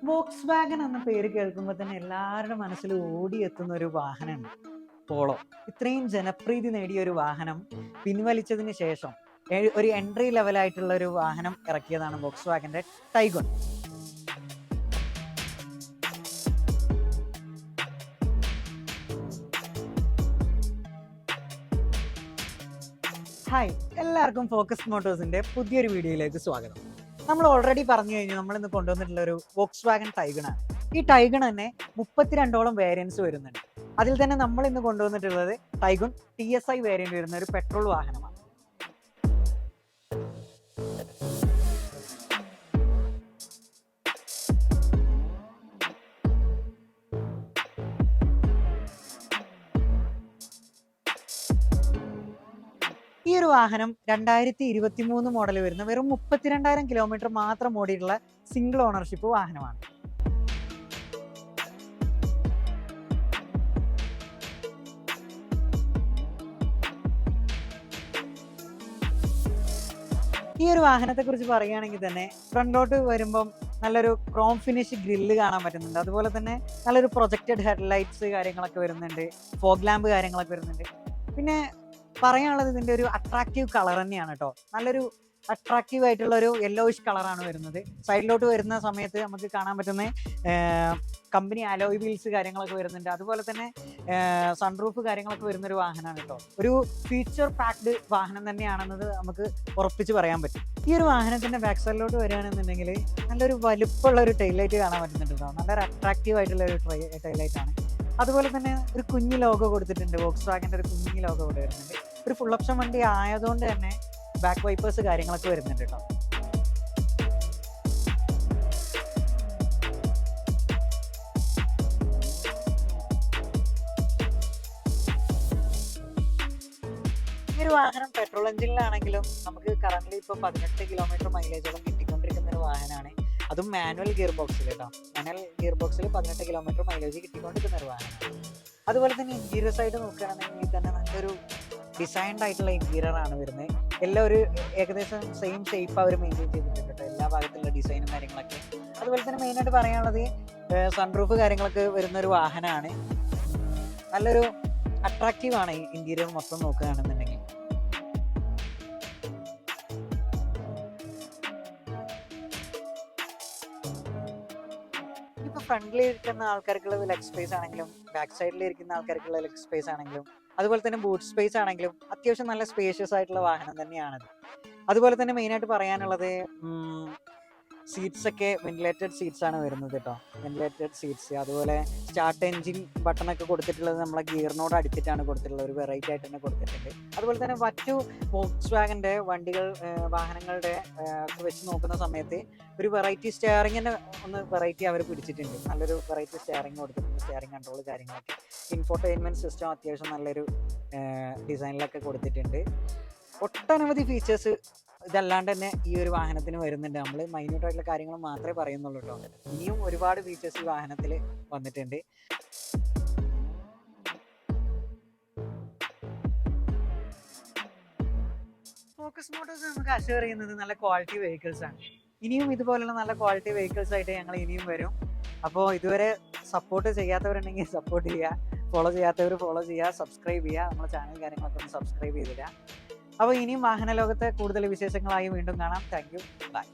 Woakes wagon എന്ന പേര് കേൾക്കുമ്പോൾ തന്നെ എല്ലാവരുടെ മനസ്സിൽ ഓടിയെത്തുന്ന ഒരു വാഹനമുണ്ട്, പോളോ. ഇത്രയും ജനപ്രീതി നേടിയ ഒരു വാഹനം പിൻവലിച്ചതിന് ശേഷം ഒരു എൻട്രി ലെവലായിട്ടുള്ള ഒരു വാഹനം ഇറക്കിയതാണ് വോക്സ് വാഗന്റെ ടൈഗൺ. ഹായ്, എല്ലാവർക്കും ഫോക്കസ് മോട്ടോഴ്സിന്റെ പുതിയൊരു വീഡിയോയിലേക്ക് സ്വാഗതം. നമ്മൾ ഓൾറെഡി പറഞ്ഞു കഴിഞ്ഞു, നമ്മൾ ഇന്ന് കൊണ്ടുവന്നിട്ടുള്ള ഒരു വോക്സ് വാഗൺ ടൈഗൺ ആണ്. ഈ ടൈഗൺ തന്നെ 32ഓളം വേരിയൻസ് വരുന്നുണ്ട്. അതിൽ തന്നെ നമ്മൾ ഇന്ന് കൊണ്ടുവന്നിട്ടുള്ളത് ടൈഗൺ TSI വേരിയന്റ് വരുന്ന ഒരു പെട്രോൾ വാഹനമാണ്. ഈ ഒരു വാഹനം 2023 മോഡൽ വരുന്ന വെറും 32,000 കിലോമീറ്റർ മാത്രം ഓടിയിട്ടുള്ള സിംഗിൾ ഓണർഷിപ്പ് വാഹനമാണ്. ഈ ഒരു വാഹനത്തെ കുറിച്ച് പറയുകയാണെങ്കിൽ തന്നെ ഫ്രണ്ടിലോട്ട് വരുമ്പം നല്ലൊരു ക്രോം ഫിനിഷ് ഗ്രില്ല് കാണാൻ പറ്റുന്നുണ്ട്. അതുപോലെ തന്നെ നല്ലൊരു പ്രൊജക്റ്റഡ് ഹെഡ്ലൈറ്റ്സ് കാര്യങ്ങളൊക്കെ വരുന്നുണ്ട്, ഫോഗ് ലാമ്പ് കാര്യങ്ങളൊക്കെ വരുന്നുണ്ട്. പിന്നെ പറയാനുള്ളത് ഇതിന്റെ ഒരു അട്രാക്റ്റീവ് കളർ തന്നെയാണ് കേട്ടോ. നല്ലൊരു അട്രാക്റ്റീവ് ആയിട്ടുള്ള ഒരു യെല്ലോയിഷ് കളറാണ് വരുന്നത്. സൈഡിലോട്ട് വരുന്ന സമയത്ത് നമുക്ക് കാണാൻ പറ്റുന്ന കമ്പനി അലോയ് വീൽസ് കാര്യങ്ങളൊക്കെ വരുന്നുണ്ട്. അതുപോലെ തന്നെ സൺറൂഫ് കാര്യങ്ങളൊക്കെ വരുന്ന ഒരു വാഹനമാണ് കേട്ടോ. ഒരു ഫീച്ചർ പാക്ഡ് വാഹനം തന്നെയാണെന്നത് നമുക്ക് ഉറപ്പിച്ച് പറയാൻ പറ്റും. ഈ ഒരു വാഹനത്തിന്റെ ബാക്ക് സൈഡിലോട്ട് വരികയാണെന്നുണ്ടെങ്കിൽ നല്ലൊരു വലുപ്പമുള്ള ഒരു ടൈലൈറ്റ് കാണാൻ പറ്റുന്നുണ്ട് കേട്ടോ. നല്ലൊരു അട്രാക്റ്റീവ് ആയിട്ടുള്ള ഒരു ടൈലൈറ്റ് ആണ്. അതുപോലെ തന്നെ ഒരു കുഞ്ഞു ലോഗോ കൊടുത്തിട്ടുണ്ട്, വോക്സ് വാഗന്റെ ഒരു കുഞ്ഞു ലോഗോ കൂടെ വരുന്നുണ്ട്. ഒരു ഫുൾ ഓപ്ഷൻ വണ്ടി ആയതുകൊണ്ട് തന്നെ ബാക്ക് വൈപ്പേഴ്സ് കാര്യങ്ങളൊക്കെ വരുന്നുണ്ട് കേട്ടോ. ഈ ഒരു വാഹനം പെട്രോൾ എഞ്ചിനിലാണെങ്കിലും നമുക്ക് കറന്റ് ഇപ്പോൾ 18 കിലോമീറ്റർ മൈലേജോളം കിട്ടിക്കൊണ്ടിരിക്കുന്ന ഒരു വാഹനമാണ്. അതും മാനുവൽ ഗിയർ ബോക്സിൽ കേട്ടോ. മാനുവൽ ഗിയർ ബോക്സിൽ 18 കിലോമീറ്റർ മൈലേജ് കിട്ടിക്കൊണ്ടിരിക്കുന്ന ഒരു വാഹനമാണ്. അതുപോലെ തന്നെ ഇന്റീരിയർ സൈഡ് നോക്കുകയാണെന്നുണ്ടെങ്കിൽ തന്നെ നല്ലൊരു ഡിസൈൻഡ് ആയിട്ടുള്ള ഇന്റീരിയർ ആണ് വരുന്നത്. എല്ലാം ഒരു ഏകദേശം സെയിം ഷേപ്പ് അവർ മെയിൻറ്റെയിൻ ചെയ്തിട്ടുണ്ട് കേട്ടോ, എല്ലാ ഭാഗത്തുള്ള ഡിസൈനും കാര്യങ്ങളൊക്കെ. അതുപോലെ തന്നെ മെയിനായിട്ട് പറയാനുള്ളത് സൺറൂഫ് കാര്യങ്ങളൊക്കെ വരുന്ന ഒരു വാഹനമാണ്. നല്ലൊരു അട്രാക്റ്റീവ് ആണ് ഈ ഇന്റീരിയർ മൊത്തം നോക്കുകയാണെന്നുണ്ടെങ്കിൽ. ഇപ്പൊ ഫ്രണ്ടിൽ ഇരിക്കുന്ന ആൾക്കാർക്കുള്ള ലെഗ് സ്പേസ് ആണെങ്കിലും ബാക്ക് സൈഡിൽ ഇരിക്കുന്ന ആൾക്കാർക്കുള്ള ലെഗ് സ്പേസ് ആണെങ്കിലും അതുപോലെ തന്നെ ബൂട്ട് സ്പേസ് ആണെങ്കിലും അത്യാവശ്യം നല്ല സ്പേഷ്യസ് ആയിട്ടുള്ള വാഹനം തന്നെയാണത്. അതുപോലെ തന്നെ മെയിനായിട്ട് പറയാനുള്ളത് സീറ്റ്സ് ഒക്കെ വെന്റിലേറ്റഡ് സീറ്റ്സ് ആണ് വരുന്നത് കേട്ടോ. വെന്റിലേറ്റഡ് സീറ്റ്സ്, അതുപോലെ സ്റ്റാർട്ട് എഞ്ചിൻ ബട്ടൺ ഒക്കെ കൊടുത്തിട്ടുള്ളത് നമ്മളെ ഗിയറിനോട് അടുത്തിട്ടാണ് കൊടുത്തിട്ടുള്ളത്, ഒരു വെറൈറ്റി ആയിട്ട് തന്നെ കൊടുത്തിട്ടുണ്ട്. അതുപോലെ തന്നെ മറ്റു വോക്സ് വാഗന്റെ വണ്ടികൾ വാഹനങ്ങളുടെ വെച്ച് നോക്കുന്ന സമയത്ത് ഒരു വെറൈറ്റി സ്റ്റിയറിങ്ങിന് ഒന്ന് വെറൈറ്റി അവർ പിടിച്ചിട്ടുണ്ട്. നല്ലൊരു വെറൈറ്റി സ്റ്റിയറിങ് കൊടുത്തിട്ടുണ്ട്, സ്റ്റിയറിങ് കൺട്രോൾ കാര്യങ്ങളൊക്കെ. ഇൻഫോർടൈൻമെന്റ് സിസ്റ്റം അത്യാവശ്യം നല്ലൊരു ഡിസൈനിലൊക്കെ കൊടുത്തിട്ടുണ്ട്. ഒട്ടനവധി ഫീച്ചേഴ്സ് ഇതല്ലാണ്ട് തന്നെ ഈ ഒരു വാഹനത്തിന് വരുന്നുണ്ട്. നമ്മൾ മൈന്യൂട്ടായിട്ടുള്ള കാര്യങ്ങൾ മാത്രമേ പറയുന്നുള്ളൂ കേട്ടോ. ഇനിയും ഒരുപാട് ഫീച്ചേഴ്സ് ഈ വാഹനത്തിൽ വന്നിട്ടുണ്ട്. ഫോക്കസ് മോട്ടോഴ്സ് നമുക്ക് അഷ്യൂർ ചെയ്യുന്നത് നല്ല ക്വാളിറ്റി വെഹിക്കിൾസ് ആണ്. ഇനിയും ഇതുപോലുള്ള നല്ല ക്വാളിറ്റി വെഹിക്കിൾസ് ആയിട്ട് ഞങ്ങൾ ഇനിയും വരും. അപ്പോൾ ഇതുവരെ സപ്പോർട്ട് ചെയ്യാത്തവരുണ്ടെങ്കിൽ സപ്പോർട്ട് ചെയ്യുക, ഫോളോ ചെയ്യാത്തവർ ഫോളോ ചെയ്യുക, സബ്സ്ക്രൈബ് ചെയ്യുക, നമ്മുടെ ചാനൽ കാര്യങ്ങളൊക്കെ ഒന്ന് സബ്സ്ക്രൈബ് ചെയ്തിടുക. അപ്പോൾ ഇനിയും വാഹന ലോകത്തെ കൂടുതൽ വിശേഷങ്ങളായി വീണ്ടും കാണാം. Thank you, by.